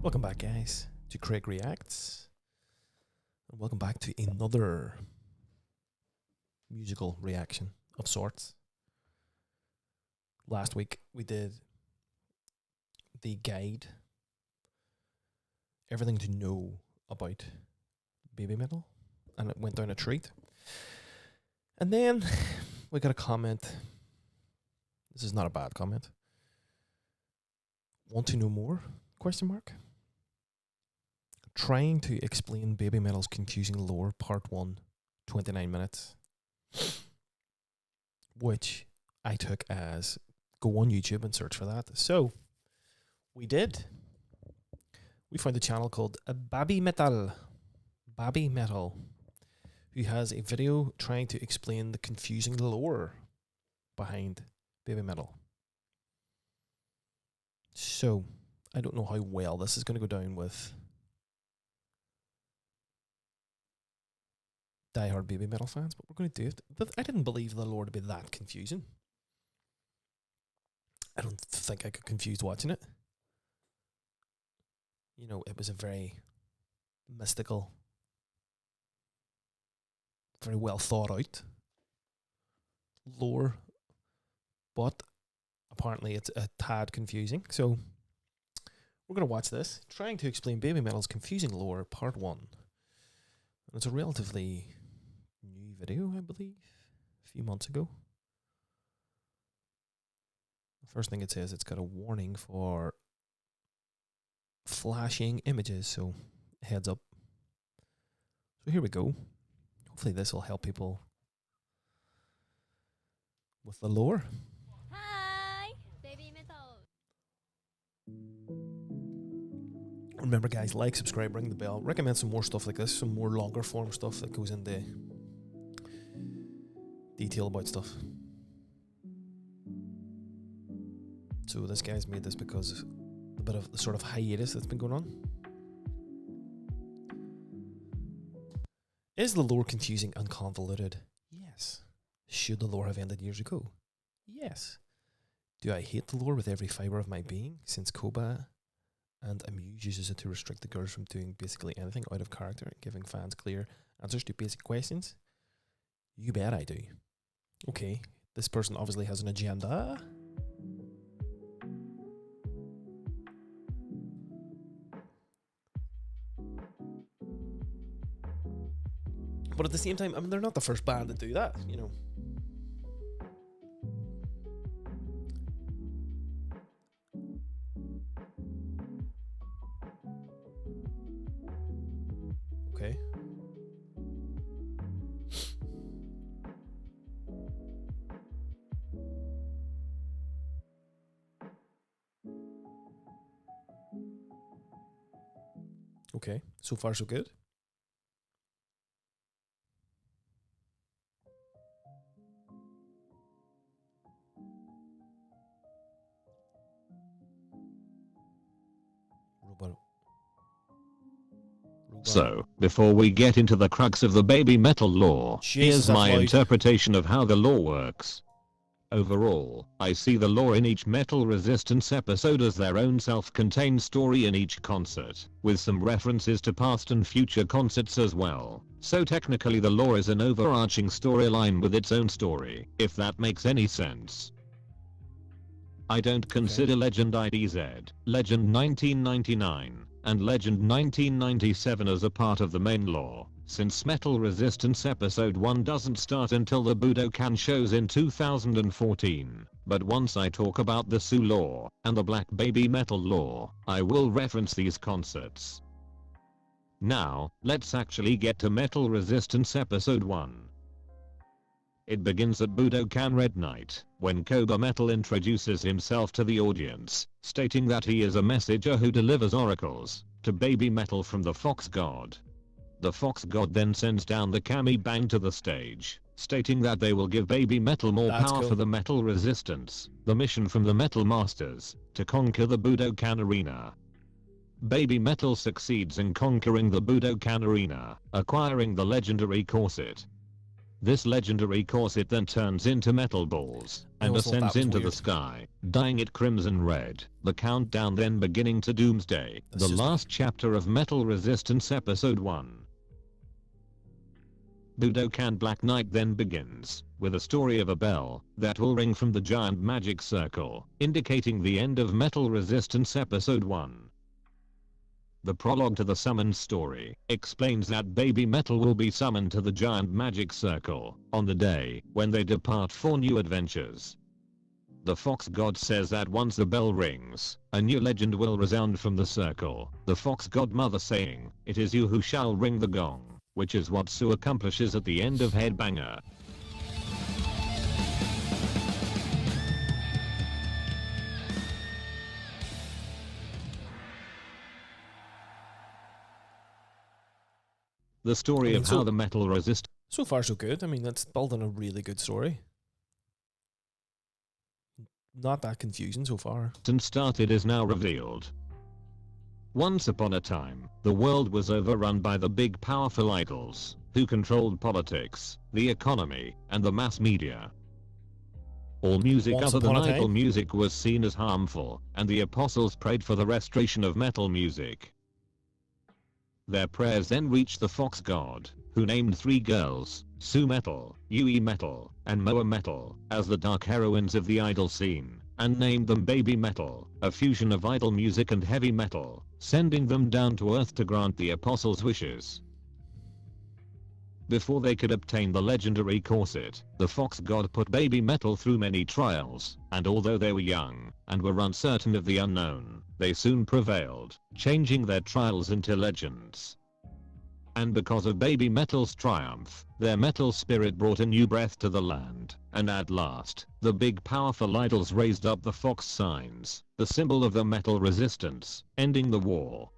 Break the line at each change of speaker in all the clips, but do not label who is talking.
Welcome back, guys, to Craig Reacts. And welcome back to another musical reaction of sorts. Last week we did the guide, everything to know about BabyMetal, and it went down a treat. And then we got a comment. This is not a bad comment. Want to know more? Question mark. Trying to explain BabyMetal's confusing lore, part 1, 29 minutes. Which I took as, go on YouTube and search for that. So, we did. We found a channel called BabyMetal. BabyMetal. Who has a video trying to explain the confusing lore behind BabyMetal. So, I don't know how well this is going to go down with diehard BabyMetal fans, but we're going to do it. But I didn't believe the lore to be that confusing. I don't think I got confused watching it. You know, it was a very mystical, very well thought out lore, but apparently it's a tad confusing. So we're going to watch this, trying to explain BabyMetal's confusing lore, part 1. And it's a relatively new video, I believe, a few months ago. The first thing it says, it's got a warning for flashing images, so heads up. So here we go. Hopefully this will help people with the lore.
Hi, BabyMetals.
Remember, guys, like, subscribe, ring the bell. Recommend some more stuff like this, some more longer form stuff that goes into detail about stuff. So this guy's made this because of a bit of the sort of hiatus that's been going on. Is the lore confusing and convoluted? Yes. Should the lore have ended years ago? Yes. Do I hate the lore with every fibre of my being, since Koba and Amuse uses it to restrict the girls from doing basically anything out of character and giving fans clear answers to basic questions? You bet I do. Okay, this person obviously has an agenda. But at the same time, I mean, they're not the first band to do that, you know. Okay. Okay, so far so good.
So, before we get into the crux of the BabyMetal lore,
Jesus,
here's my
that's loud.
interpretation of how the lore works. Overall, I see the lore in each Metal Resistance episode as their own self-contained story in each concert, with some references to past and future concerts as well. So technically the lore is an overarching storyline with its own story, if that makes any sense. I don't consider Legend IDZ, Legend 1999, and Legend 1997 as a part of the main lore, since Metal Resistance Episode 1 doesn't start until the Budokan shows in 2014, but once I talk about the Sue lore, and the Black BabyMetal lore, I will reference these concerts. Now, let's actually get to Metal Resistance Episode 1. It begins at Budokan Red Night, when Koba Metal introduces himself to the audience, stating that he is a messenger who delivers oracles to BabyMetal from the Fox God. The Fox God then sends down the Kami Bang to the stage, stating that they will give BabyMetal more power for the Metal Resistance, the mission from the Metal Masters, to conquer the Budokan Arena. BabyMetal succeeds in conquering the Budokan Arena, acquiring the legendary corset. This legendary corset then turns into metal balls
I
and
always thought that
ascends
was
into the
weird.
sky, dyeing it crimson red, the countdown then beginning to Doomsday,
That's
the
just
last chapter of Metal Resistance Episode 1. Budokan Black Knight then begins, with a story of a bell that will ring from the giant magic circle, indicating the end of Metal Resistance Episode 1. The prologue to the summoned story explains that Baby Metal will be summoned to the giant magic circle on the day when they depart for new adventures. The fox god says that once the bell rings, a new legend will resound from the circle, the fox godmother saying, "It is you who shall ring the gong," which is what Sue accomplishes at the end of Headbanger. The story
I mean,
of how the metal resistance
So far, so good. I mean, that's building a really good story. Not that confusing so far.
started is now revealed. Once upon a time, the world was overrun by the big powerful idols, who controlled politics, the economy, and the mass media. All music
Once
other than
upon a
idol
time?
music was seen as harmful, and the apostles prayed for the restoration of metal music. Their prayers then reached the fox god, who named 3 girls, Sue Metal, Yui Metal, and Moa Metal, as the dark heroines of the idol scene, and named them Baby Metal, a fusion of idol music and heavy metal, sending them down to earth to grant the apostles' wishes. Before they could obtain the legendary corset, the fox god put Baby Metal through many trials, and although they were young, and were uncertain of the unknown, they soon prevailed, changing their trials into legends. And because of Baby Metal's triumph, their metal spirit brought a new breath to the land, and at last, the big powerful idols raised up the fox signs, the symbol of the metal resistance, ending the war.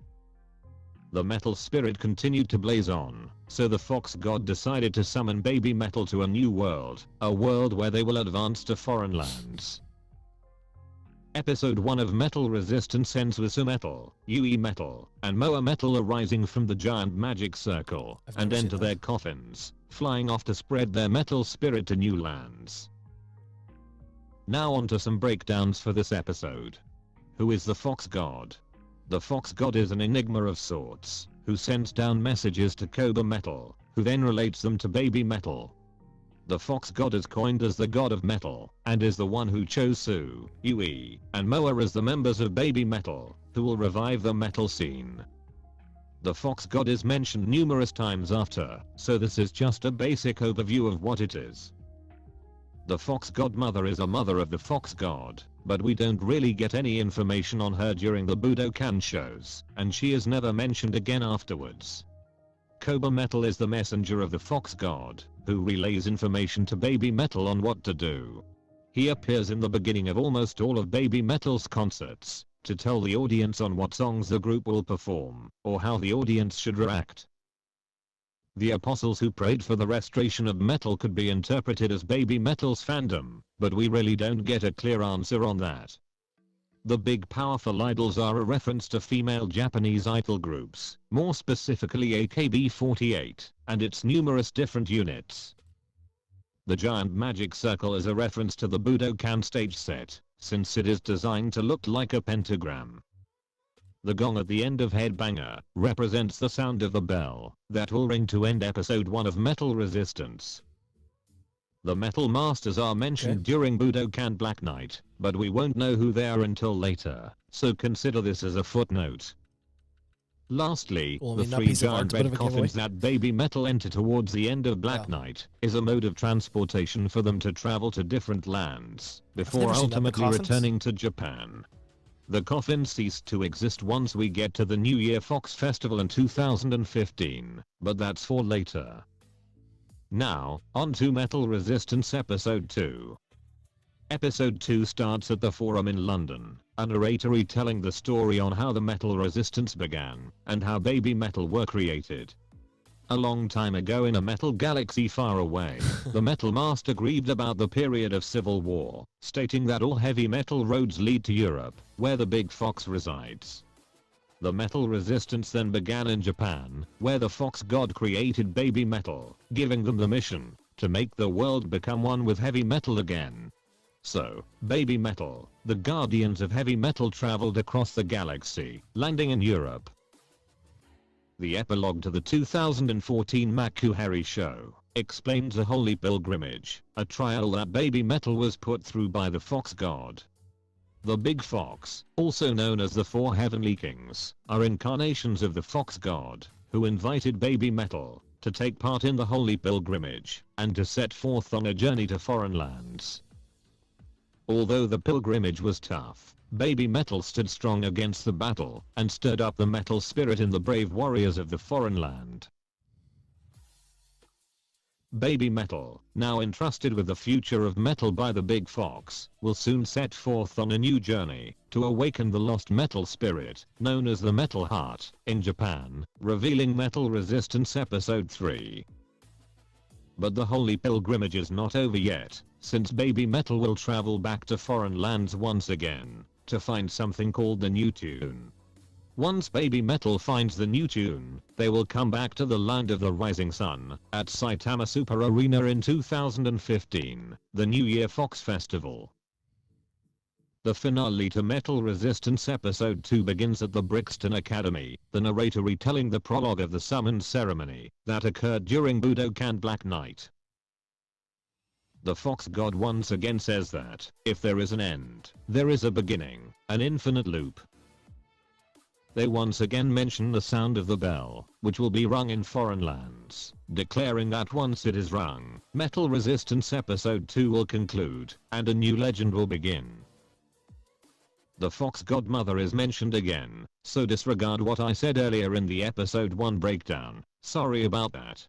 The metal spirit continued to blaze on, so the fox god decided to summon Baby Metal to a new world, a world where they will advance to foreign lands. Episode 1 of Metal Resistance ends with Sue Metal, Yui Metal, and Moa Metal arising from the giant magic circle,
I've
and
never seen
enter
that.
their coffins, flying off to spread their metal spirit to new lands. Now on to some breakdowns for this episode. Who is the fox god? The fox god is an enigma of sorts, who sends down messages to Cobra Metal, who then relates them to Baby Metal. The fox god is coined as the god of metal, and is the one who chose Sue, Yui, and Moa as the members of Baby Metal, who will revive the metal scene. The fox god is mentioned numerous times after, so this is just a basic overview of what it is. The fox godmother is a mother of the fox god, but we don't really get any information on her during the Budokan shows, and she is never mentioned again afterwards. Cobra Metal is the messenger of the fox god, who relays information to Baby Metal on what to do. He appears in the beginning of almost all of Baby Metal's concerts, to tell the audience on what songs the group will perform, or how the audience should react. The apostles who prayed for the restoration of metal could be interpreted as Baby Metal's fandom, but we really don't get a clear answer on that. The big powerful idols are a reference to female Japanese idol groups, more specifically AKB48, and its numerous different units. The giant magic circle is a reference to the Budokan stage set, since it is designed to look like a pentagram. The gong at the end of Headbanger represents the sound of the bell that will ring to end episode 1 of Metal Resistance. The Metal Masters are mentioned during Budokan Black Knight, but we won't know who they are until later, so consider this as a footnote. Lastly,
Well, I
the
mean, that
3
piece of
giant
art's a bit
red
of a
coffins
giveaway.
that Baby Metal enter towards the end of Black
Yeah.
Knight is a mode of transportation for them to travel to different lands, before
never seen that, the
ultimately
coffins.
returning to Japan. The coffins ceased to exist once we get to the New Year Fox Festival in 2015, but that's for later. Now, on to Metal Resistance Episode 2. Episode 2 starts at the Forum in London, a narrator retelling the story on how the Metal Resistance began, and how Baby Metal were created. A long time ago in a metal galaxy far away, the Metal Master grieved about the period of civil war, stating that all heavy metal roads lead to Europe, where the Big Fox resides. The Metal Resistance then began in Japan, where the Fox God created Baby Metal, giving them the mission to make the world become one with heavy metal again. So, Baby Metal, the guardians of heavy metal traveled across the galaxy, landing in Europe. The epilogue to the 2014 Makuhari show explains the Holy Pilgrimage, a trial that Baby Metal was put through by the Fox God. The Big Fox, also known as the Four Heavenly Kings, are incarnations of the Fox God, who invited Baby Metal to take part in the Holy Pilgrimage and to set forth on a journey to foreign lands. Although the pilgrimage was tough, Baby Metal stood strong against the battle and stirred up the metal spirit in the brave warriors of the foreign land. Baby Metal, now entrusted with the future of metal by the Big Fox, will soon set forth on a new journey to awaken the lost metal spirit, known as the Metal Heart, in Japan, revealing Metal Resistance Episode 3. But the Holy Pilgrimage is not over yet, since Baby Metal will travel back to foreign lands once again to find something called the New Tune. Once Baby Metal finds the New Tune, they will come back to the Land of the Rising Sun at Saitama Super Arena in 2015, the New Year Fox Festival. The finale to Metal Resistance Episode 2 begins at the Brixton Academy, the narrator retelling the prologue of the summon ceremony that occurred during Budokan Black Night. The Fox God once again says that, if there is an end, there is a beginning, an infinite loop. They once again mention the sound of the bell, which will be rung in foreign lands, declaring that once it is rung, Metal Resistance Episode 2 will conclude, and a new legend will begin. The Fox Godmother is mentioned again, so disregard what I said earlier in the Episode 1 breakdown, sorry about that.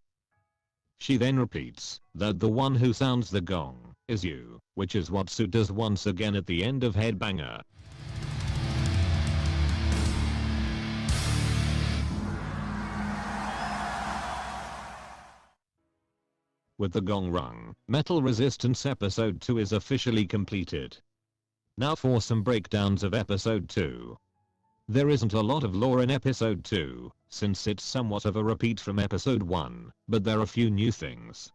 She then repeats that the one who sounds the gong is you, which is what Sue does once again at the end of Headbanger. With the gong rung, Metal Resistance Episode 2 is officially completed. Now for some breakdowns of Episode 2. There isn't a lot of lore in Episode 2, since it's somewhat of a repeat from Episode 1, but there are a few new things.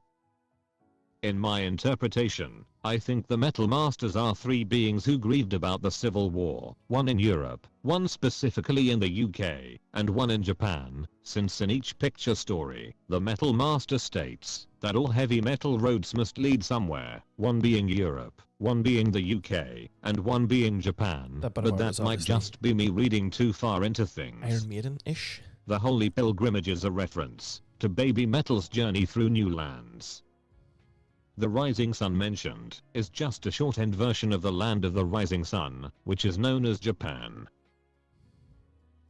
In my interpretation, I think the Metal Masters are three beings who grieved about the Civil War, one in Europe, one specifically in the UK, and one in Japan, since in each picture story, the Metal Master states that all heavy metal roads must lead somewhere, one being Europe, one being the UK, and one being Japan, but that might just be me reading too far into things.
Iron Maiden-ish?
The Holy Pilgrimage is a reference to Baby Metal's journey through new lands. The Rising Sun mentioned is just a shortened version of the Land of the Rising Sun, which is known as Japan.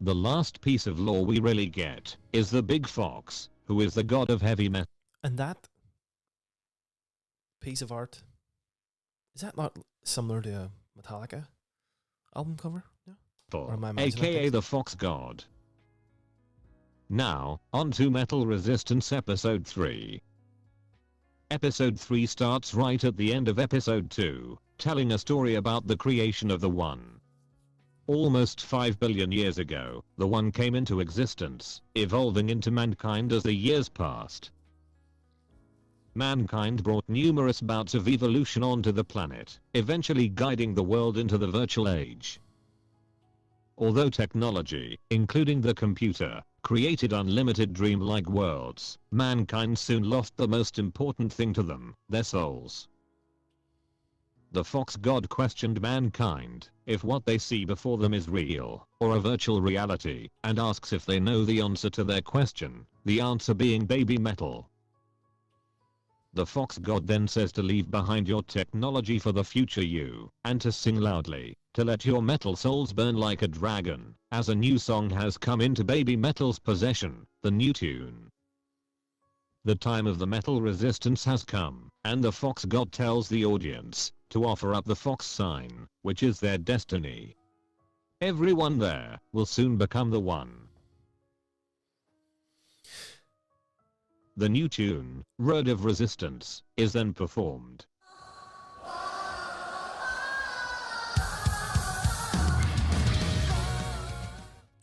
The last piece of lore we really get is the Big Fox, who is the god of heavy metal.
And that piece of art, is that not similar to a Metallica album cover? Yeah. Or am I imagining
aka
things?
the Fox God. Now, on to Metal Resistance Episode 3. Episode 3 starts right at the end of Episode 2, telling a story about the creation of the One. Almost 5 billion years ago, the One came into existence, evolving into mankind as the years passed. Mankind brought numerous bouts of evolution onto the planet, eventually guiding the world into the virtual age. Although technology, including the computer, created unlimited dreamlike worlds, mankind soon lost the most important thing to them, their souls. The Fox God questioned mankind if what they see before them is real or a virtual reality, and asks if they know the answer to their question, the answer being Baby Metal. The Fox God then says to leave behind your technology for the future you, and to sing loudly, to let your metal souls burn like a dragon, as a new song has come into Baby Metal's possession, the New Tune. The time of the Metal Resistance has come, and the Fox God tells the audience to offer up the Fox sign, which is their destiny. Everyone there will soon become the One. The New Tune, Road of Resistance, is then performed.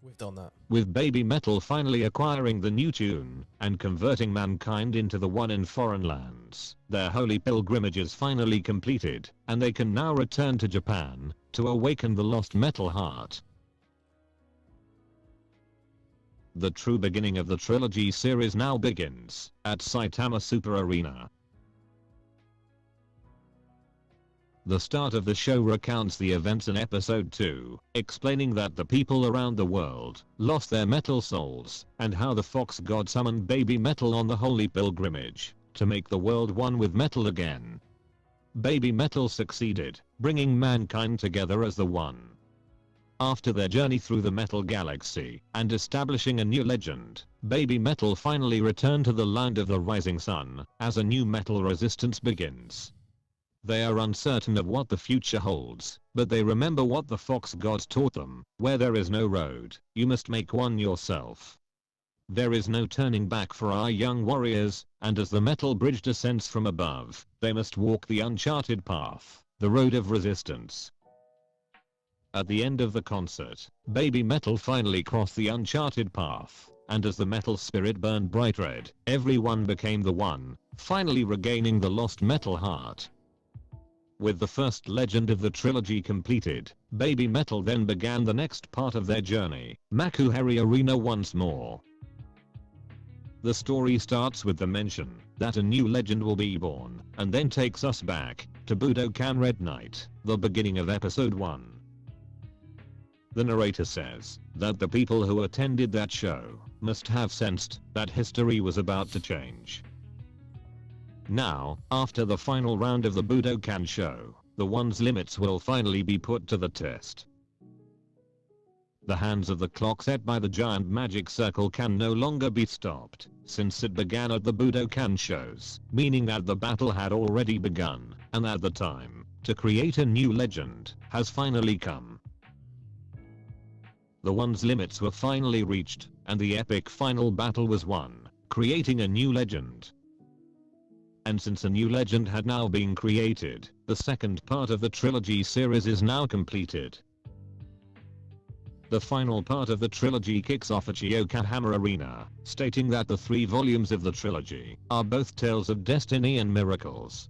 We've done that.
with BabyMetal finally acquiring the new tune and converting mankind into the one in foreign lands. Their holy pilgrimage is finally completed, and they can now return to Japan to awaken the lost metal heart. The true beginning of the trilogy series now begins at Saitama Super Arena. The start of the show recounts the events in episode 2, explaining that the people around the world lost their metal souls, and how the Fox God summoned BabyMetal on the holy pilgrimage to make the world one with metal again. BabyMetal succeeded, bringing mankind together as the one. After their journey through the metal galaxy and establishing a new legend, BabyMetal finally returned to the land of the rising sun as a new metal resistance begins. They are uncertain of what the future holds, but they remember what the Fox gods taught them: where there is no road, you must make one yourself. There is no turning back for our young warriors, and as the metal bridge descends from above, they must walk the uncharted path, the road of resistance. At the end of the concert, BabyMetal finally crossed the uncharted path, and as the metal spirit burned bright red, everyone became the one, finally regaining the lost metal heart. With the first legend of the trilogy completed, BabyMetal then began the next part of their journey, Makuhari Arena once more. The story starts with the mention that a new legend will be born, and then takes us back to Budokan Red Night, the beginning of episode 1. The narrator says that the people who attended that show must have sensed that history was about to change. Now, after the final round of the Budokan show, the one's limits will finally be put to the test. The hands of the clock set by the giant magic circle can no longer be stopped, since it began at the Budokan shows, meaning that the battle had already begun, and that the time to create a new legend has finally come. The one's limits were finally reached, and the epic final battle was won, creating a new legend. And since a new legend had now been created, the second part of the trilogy series is now completed. The final part of the trilogy kicks off at Yokohama Arena, stating that the 3 volumes of the trilogy are both tales of destiny and miracles.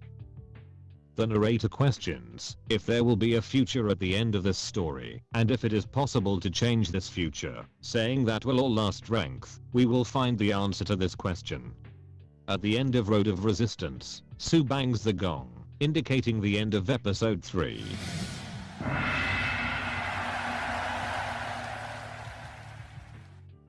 The narrator questions if there will be a future at the end of this story, and if it is possible to change this future, saying that will all our strength, we will find the answer to this question. At the end of Road of Resistance, Sue bangs the gong, indicating the end of episode 3.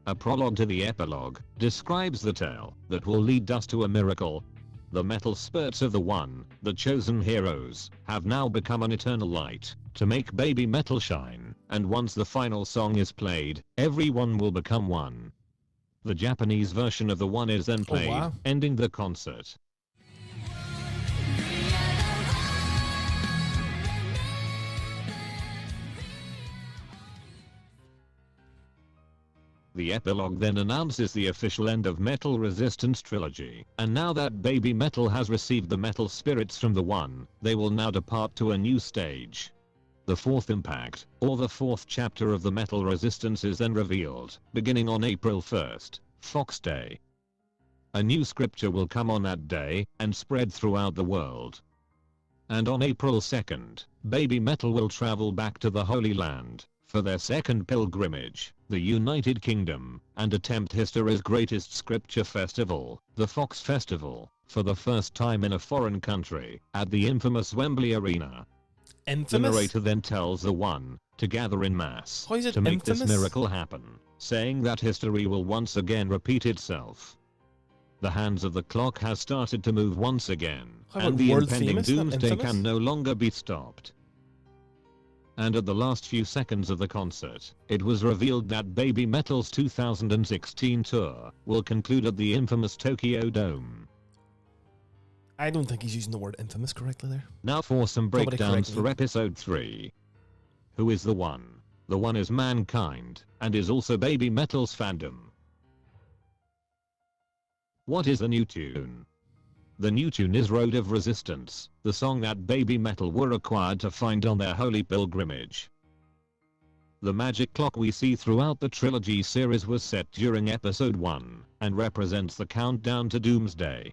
A prologue to the epilogue describes the tale that will lead us to a miracle. The metal spirits of the one, the chosen heroes, have now become an eternal light to make BabyMetal shine, and once the final song is played, everyone will become one. The Japanese version of the one is then played, ending the concert. The epilogue then announces the official end of Metal Resistance Trilogy, and now that BabyMetal has received the metal spirits from the One, they will now depart to a new stage. The fourth impact, or the fourth chapter of the Metal Resistance is then revealed, beginning on April 1st, Fox Day. A new scripture will come on that day, and spread throughout the world. And on April 2nd, BabyMetal will travel back to the Holy Land for their second pilgrimage, the United Kingdom, and attempt history's greatest scripture festival, the Fox Festival, for the first time in a foreign country, at the infamous Wembley Arena.
Infamous?
The narrator then tells the One to gather in mass to make
infamous?
this miracle happen, saying that history will once again repeat itself. The hands of the clock has started to move once again, and the impending doomsday can no longer be stopped. And at the last few seconds of the concert, it was revealed that BabyMetal's 2016 tour will conclude at the infamous Tokyo Dome.
I don't think he's using the word infamous correctly there.
Now for some breakdowns for episode 3. Who is the One? The One is mankind, and is also BabyMetal's fandom. What is the new tune? The new tune is Road of Resistance, the song that BabyMetal were required to find on their holy pilgrimage. The magic clock we see throughout the trilogy series was set during episode 1, and represents the countdown to Doomsday.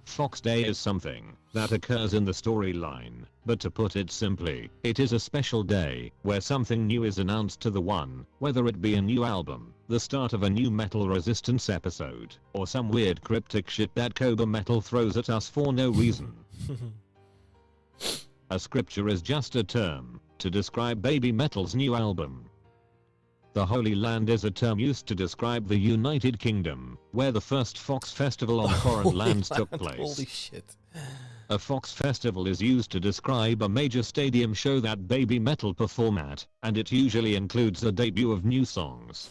Fox Day is something that occurs in the storyline, but to put it simply, it is a special day where something new is announced to the One, whether it be a new album, the start of a new Metal Resistance episode, or some weird cryptic shit that BABYMETAL throws at us for no reason. A scripture is just a term to describe BABYMETAL's new album. The Holy Land is a term used to describe the United Kingdom, where the first Fox Festival on foreign lands took place.
Holy shit.
A Fox Festival is used to describe a major stadium show that BABYMETAL perform at, and it usually includes the debut of new songs.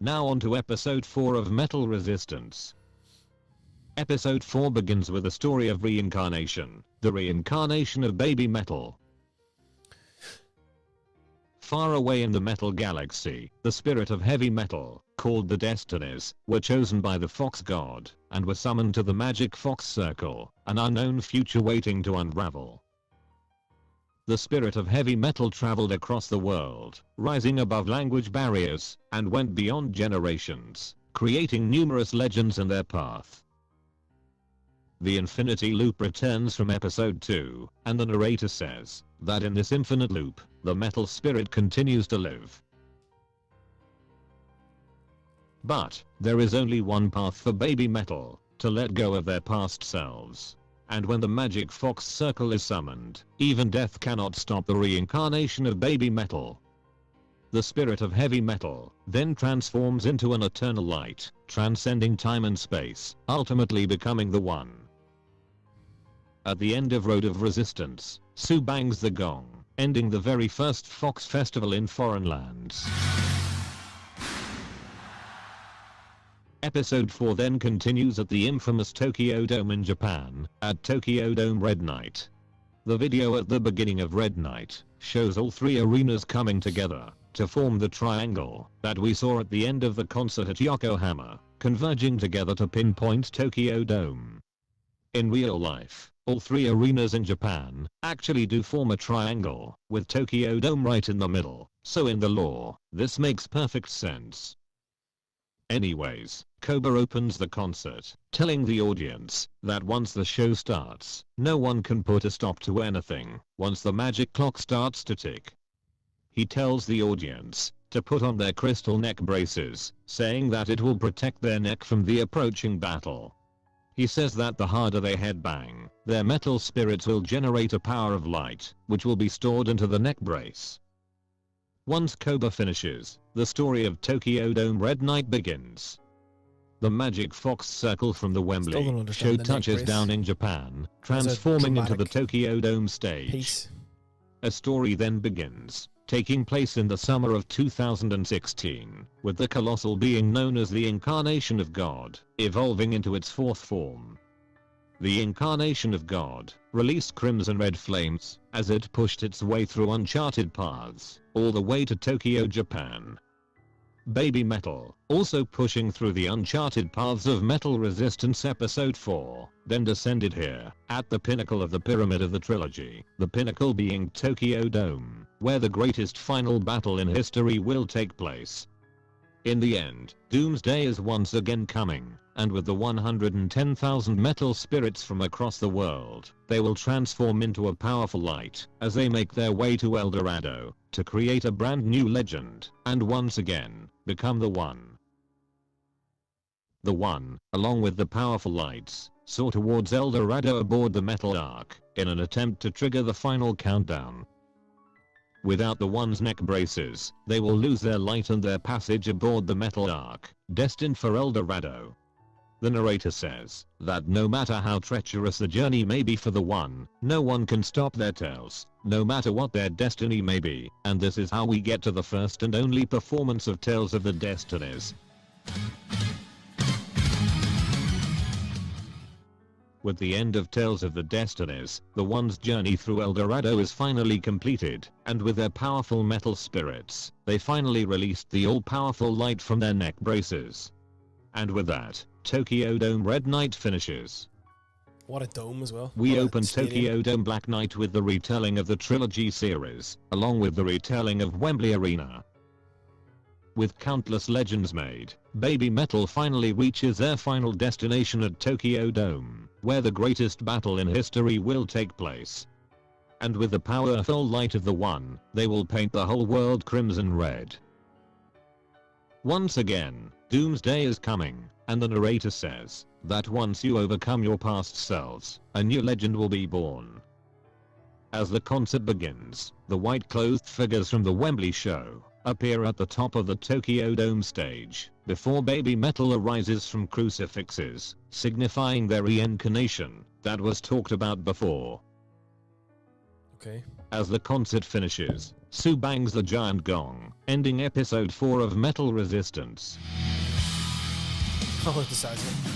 Now on to episode 4 of Metal Resistance. Episode 4 begins with a story of reincarnation, the reincarnation of BABYMETAL. Far away in the metal galaxy, the spirit of heavy metal, called the Destinies, were chosen by the Fox God, and were summoned to the Magic Fox Circle, an unknown future waiting to unravel. The spirit of heavy metal traveled across the world, rising above language barriers, and went beyond generations, creating numerous legends in their path. The infinity loop returns from episode 2, and the narrator says that in this infinite loop, the metal spirit continues to live. But there is only one path for BABYMETAL, to let go of their past selves. And when the Magic Fox Circle is summoned, even death cannot stop the reincarnation of BABYMETAL. The spirit of heavy metal then transforms into an eternal light, transcending time and space, ultimately becoming the One. At the end of Road of Resistance, Sue bangs the gong, ending the very first Fox Festival in foreign lands. Episode 4 then continues at the infamous Tokyo Dome in Japan, at Tokyo Dome Red Night. The video at the beginning of Red Night shows all three arenas coming together to form the triangle that we saw at the end of the concert at Yokohama, converging together to pinpoint Tokyo Dome. In real life, all three arenas in Japan actually do form a triangle, with Tokyo Dome right in the middle, so in the lore, this makes perfect sense. Anyways, Koba opens the concert, telling the audience that once the show starts, no one can put a stop to anything, once the magic clock starts to tick. He tells the audience to put on their crystal neck braces, saying that it will protect their neck from the approaching battle. He says that the harder they headbang, their metal spirits will generate a power of light, which will be stored into the neck brace. Once Koba finishes, the story of Tokyo Dome Red Night begins. The Magic Fox Circle from the Wembley show touches down in Japan, transforming into the Tokyo Dome stage.
Peace.
A story then begins, taking place in the summer of 2016, with the colossal being known as the Incarnation of God, evolving into its fourth form. The Incarnation of God released crimson red flames as it pushed its way through uncharted paths, all the way to Tokyo, Japan. BABYMETAL, also pushing through the uncharted paths of Metal Resistance Episode 4, then descended here, at the pinnacle of the pyramid of the trilogy, the pinnacle being Tokyo Dome, where the greatest final battle in history will take place. In the end, Doomsday is once again coming, and with the 110,000 metal spirits from across the world, they will transform into a powerful light, as they make their way to El Dorado, to create a brand new legend, and once again, become the One. The One, along with the powerful lights, soar towards El Dorado aboard the Metal Ark, in an attempt to trigger the final countdown. Without the One's neck braces, they will lose their light and their passage aboard the Metal Ark, destined for El Dorado. The narrator says that no matter how treacherous the journey may be for the One, no one can stop their tales, no matter what their destiny may be, and this is how we get to the first and only performance of Tales of the Destinies. With the end of Tales of the Destinies, the One's journey through El Dorado is finally completed, and with their powerful metal spirits, they finally released the all-powerful light from their neck braces. And with that, Tokyo Dome Red Night finishes.
What a dome as well.
We
What a
open
stadium.
Tokyo Dome Black Knight with the retelling of the trilogy series, along with the retelling of Wembley Arena. With countless legends made, BabyMetal finally reaches their final destination at Tokyo Dome, where the greatest battle in history will take place. And with the powerful light of the One, they will paint the whole world crimson red. Once again, Doomsday is coming, and the narrator says that once you overcome your past selves, a new legend will be born. As the concert begins, the white-clothed figures from the Wembley show appear at the top of the Tokyo Dome stage, before BabyMetal arises from crucifixes, signifying their reincarnation that was talked about before.
Okay.
As the concert finishes, Sue bangs the giant gong, ending episode 4 of Metal Resistance.
I like the size of it.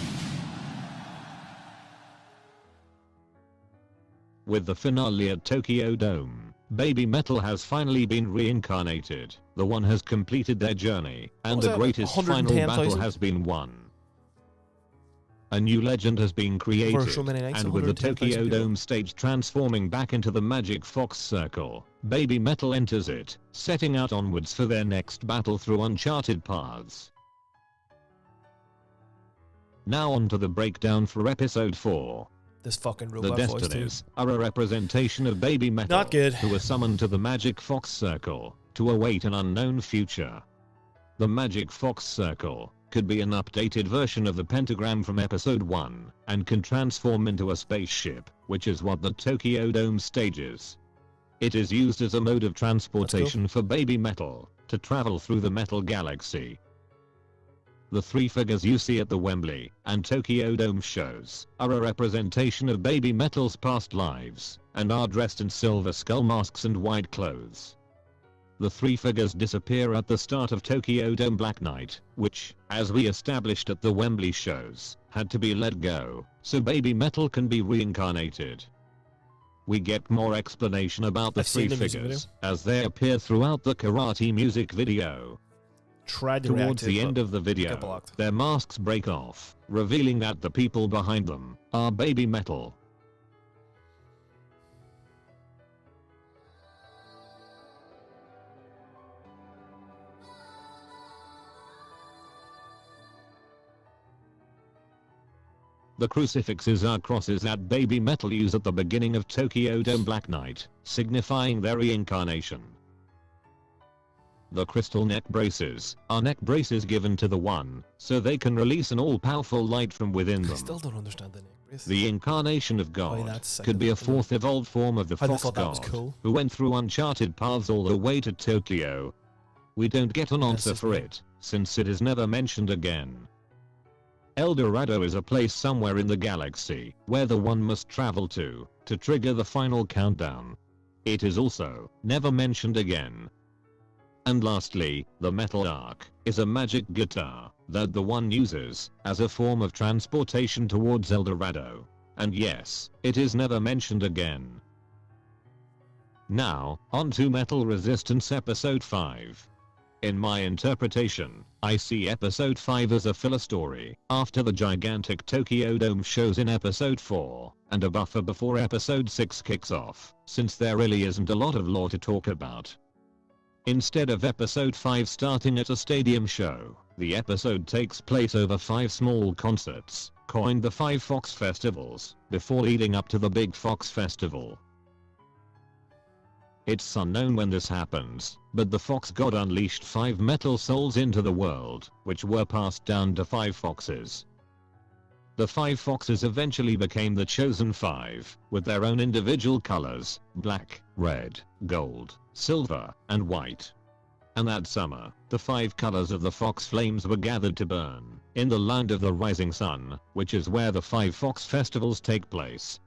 With the finale at Tokyo Dome, BabyMetal has finally been reincarnated. The One has completed their journey, and the greatest final battle has been won. A new legend has been created,
so many nights,
and with the
110,000
Tokyo
people.
Dome stage transforming back into the Magic Fox Circle, BabyMetal enters it, setting out onwards for their next battle through uncharted paths. Now on to the breakdown for episode 4.
This fucking
The
robot voice too.
Destinies are a representation of BabyMetal,
Not good.
who are summoned to the Magic Fox Circle to await an unknown future. The Magic Fox Circle could be an updated version of the pentagram from episode 1 and can transform into a spaceship, which is what the Tokyo Dome stage is. It is used as a mode of transportation for BabyMetal to travel through the metal galaxy. The three figures you see at the Wembley and Tokyo Dome shows are a representation of BabyMetal's past lives and are dressed in silver skull masks and white clothes. The three figures disappear at the start of Tokyo Dome Black Knight, which, as we established at the Wembley shows, had to be let go so BabyMetal can be reincarnated. We get more explanation about the three figures as they appear throughout the karate music video. Towards the end of the video, their masks break off, revealing that the people behind them are BabyMetal. The crucifixes are crosses that BabyMetal use at the beginning of Tokyo Dome Black Knight, signifying their reincarnation. The crystal neck braces are neck braces given to the One, so they can release an all-powerful light from within them.
I still don't understand the neck brace.
The incarnation of God could be a fourth evolved form of the Fox God, who went through uncharted paths all the way to Tokyo. We don't get an answer for it, since it is never mentioned again. El Dorado is a place somewhere in the galaxy, where the One must travel to trigger the final countdown. It is also never mentioned again. And lastly, the Metal Arc is a magic guitar that the One uses as a form of transportation towards El Dorado. And yes, it is never mentioned again. Now, on to Metal Resistance Episode 5. In my interpretation, I see Episode 5 as a filler story after the gigantic Tokyo Dome shows in Episode 4, and a buffer before Episode 6 kicks off, since there really isn't a lot of lore to talk about. Instead of Episode 5 starting at a stadium show, the episode takes place over 5 small concerts, coined the 5 Fox Festivals, before leading up to the Big Fox Festival. It's unknown when this happens, but the Fox God unleashed 5 metal souls into the world, which were passed down to 5 foxes. The 5 foxes eventually became the chosen 5, with their own individual colors: black, red, gold, silver, and white. And that summer, the 5 colors of the fox flames were gathered to burn in the land of the rising sun, which is where the 5 Fox Festivals take place.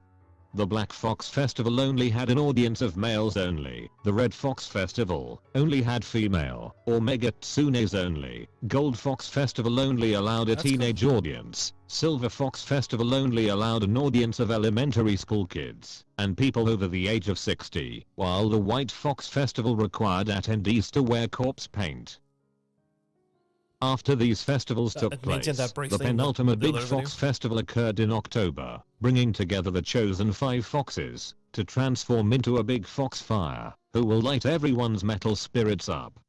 The Black Fox Festival only had an audience of males only. The Red Fox Festival only had female or mega tsunes only. Gold Fox Festival only allowed a teenage audience. Silver Fox Festival only allowed an audience of elementary school kids and people over the age of 60, while the White Fox Festival required attendees to wear corpse paint. After these festivals took
It mentioned
place,
that briefly
the
in
penultimate
the
Big
other
Fox
video.
Festival occurred in October, bringing together the chosen 5 foxes to transform into a big fox fire, who will light everyone's metal spirits up.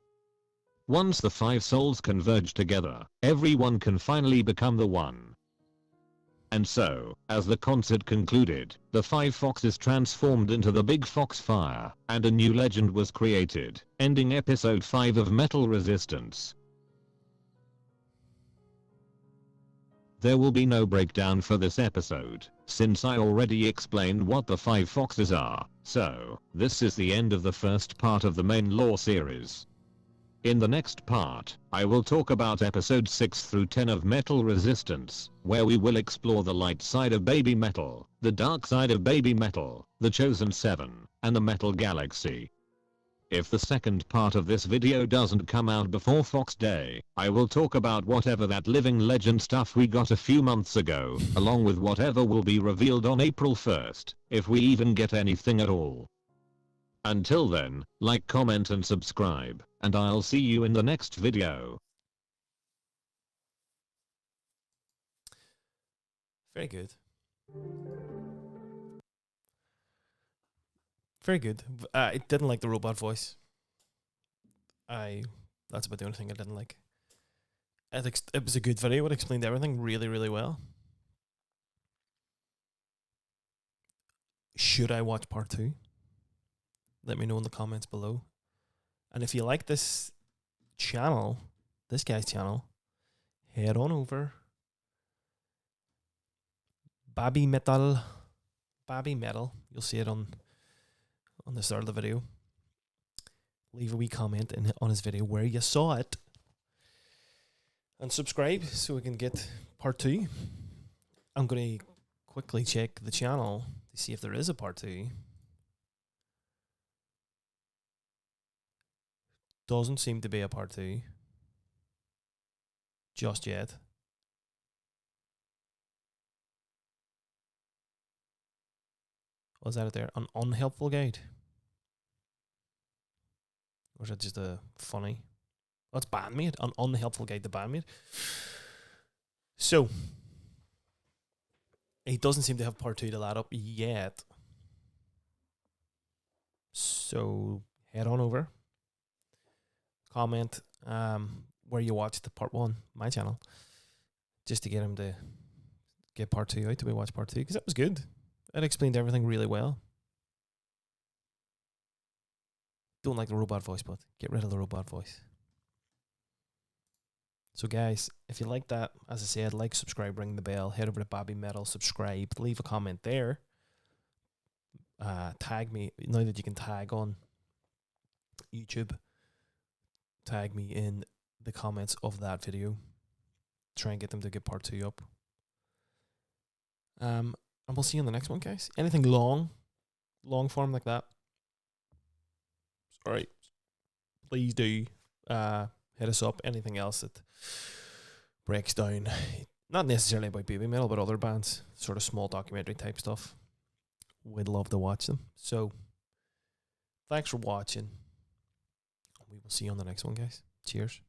Once the 5 souls converge together, everyone can finally become the one. And so, as the concert concluded, the 5 foxes transformed into the Big Fox Fire, and a new legend was created, ending episode 5 of Metal Resistance. There will be no breakdown for this episode, since I already explained what the 5 foxes are, so this is the end of the first part of the main lore series. In the next part, I will talk about episodes 6 through 10 of Metal Resistance, where we will explore the light side of Baby Metal, the dark side of Baby Metal, the Chosen 7, and the Metal Galaxy. If the second part of this video doesn't come out before Fox Day, I will talk about whatever that living legend stuff we got a few months ago, along with whatever will be revealed on April 1st, if we even get anything at all. Until then, like, comment and subscribe, and I'll see you in the next video.
Very good. Very good. I didn't like the robot voice. That's about the only thing I didn't like. It was a good video. It explained everything really, really well. Should I watch part 2? Let me know in the comments below. And if you like this channel, this guy's channel, head on over. BabyMetal. BabyMetal. You'll see it on the start of the video. Leave a wee comment on his video where you saw it. And subscribe so we can get part 2. I'm going to quickly check the channel to see if there is a part 2. Doesn't seem to be a part 2 just yet. Was that it there? An unhelpful guide? Or is it just a funny? Oh, it's BABYMETAL. An unhelpful guide to BABYMETAL. So, he doesn't seem to have part 2 to lad up yet. So, head on over. Comment where you watched the part 1, my channel. Just to get him to get part 2 out, to we watch part 2. Because that was good. It explained everything really well. Don't like the robot voice, but get rid of the robot voice. So guys, if you like that, as I said, like, subscribe, ring the bell, head over to BabyMetal, subscribe, leave a comment there. Tag me, now that you can tag on YouTube, tag me in the comments of that video. Try and get them to get part 2 up. And we'll see you in the next one, guys. Anything long form like that, alright, please do hit us up. Anything else that breaks down, not necessarily about BabyMetal, but other bands, sort of small documentary type stuff, we'd love to watch them. So thanks for watching. We will see you on the next one, guys. Cheers.